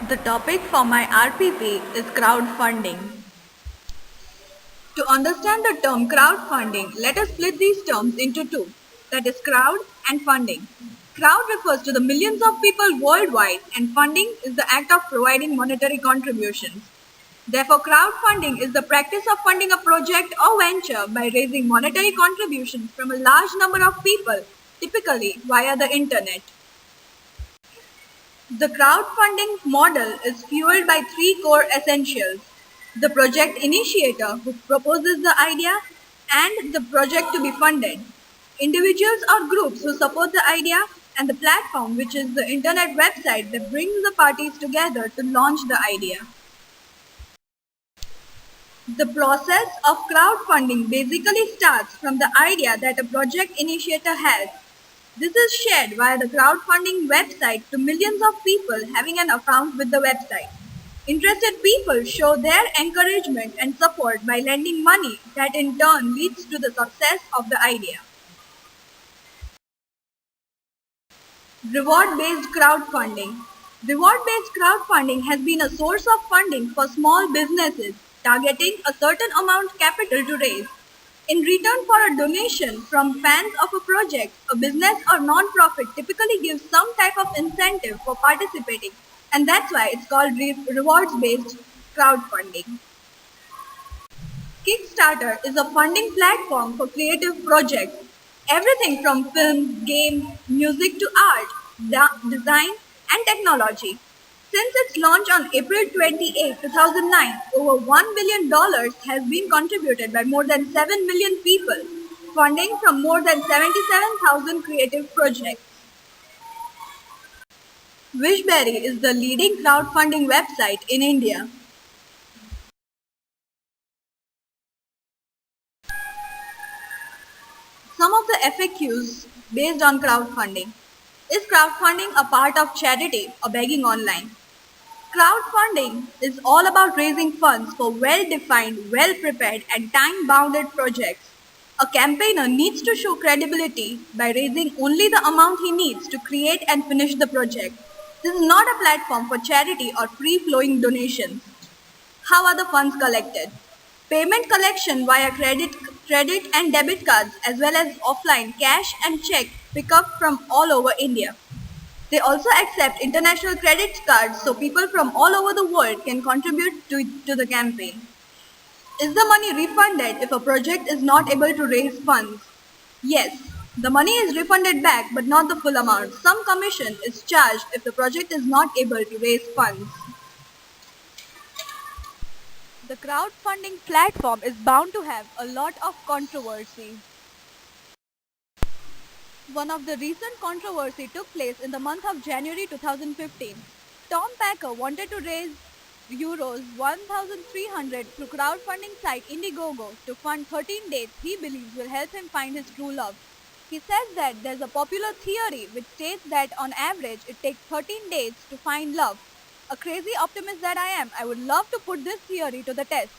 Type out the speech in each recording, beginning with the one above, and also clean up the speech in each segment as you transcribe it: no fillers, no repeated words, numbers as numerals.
The topic for my RPP is crowdfunding. To understand the term crowdfunding, let us split these terms into two, that is crowd and funding. Crowd refers to the millions of people worldwide and funding is the act of providing monetary contributions. Therefore, crowdfunding is the practice of funding a project or venture by raising monetary contributions from a large number of people, typically via the internet. The crowdfunding model is fueled by three core essentials: the project initiator who proposes the idea and the project to be funded, individuals or groups who support the idea, and the platform, which is the internet website that brings the parties together to launch the idea. The process of crowdfunding basically starts from the idea that a project initiator has. This is shared via the crowdfunding website to millions of people having an account with the website. Interested people show their encouragement and support by lending money that in turn leads to the success of the idea. Reward-based crowdfunding. Reward-based crowdfunding has been a source of funding for small businesses targeting a certain amount capital to raise. In return for a donation from fans of a project, a business or non-profit typically gives some type of incentive for participating, and that's why it's called rewards-based crowdfunding. Kickstarter is a funding platform for creative projects. Everything from films, games, music to art, design, and technology. Since its launch on April 28, 2009, over $1 billion has been contributed by more than 7 million people, funding from more than 77,000 creative projects. Wishberry is the leading crowdfunding website in India. Some of the FAQs based on crowdfunding. Is crowdfunding a part of charity or begging online? Crowdfunding is all about raising funds for well-defined, well-prepared, and time-bounded projects. A campaigner needs to show credibility by raising only the amount he needs to create and finish the project. This is not a platform for charity or free-flowing donations. How are the funds collected? Payment collection via credit and debit cards as well as offline cash and check pick up from all over India. They also accept international credit cards so people from all over the world can contribute to the campaign. Is the money refunded if a project is not able to raise funds? Yes, the money is refunded back but not the full amount. Some commission is charged if the project is not able to raise funds. The crowdfunding platform is bound to have a lot of controversy. One of the recent controversy took place in the month of January 2015. Tom Packer wanted to raise euros 1,300 through crowdfunding site Indiegogo to fund 13 dates he believes will help him find his true love. He says that there's a popular theory which states that on average it takes 13 days to find love. A crazy optimist that I am, I would love to put this theory to the test.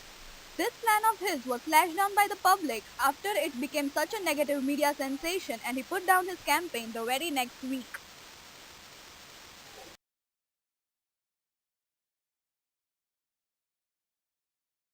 This plan of his was slashed down by the public after it became such a negative media sensation and he put down his campaign the very next week.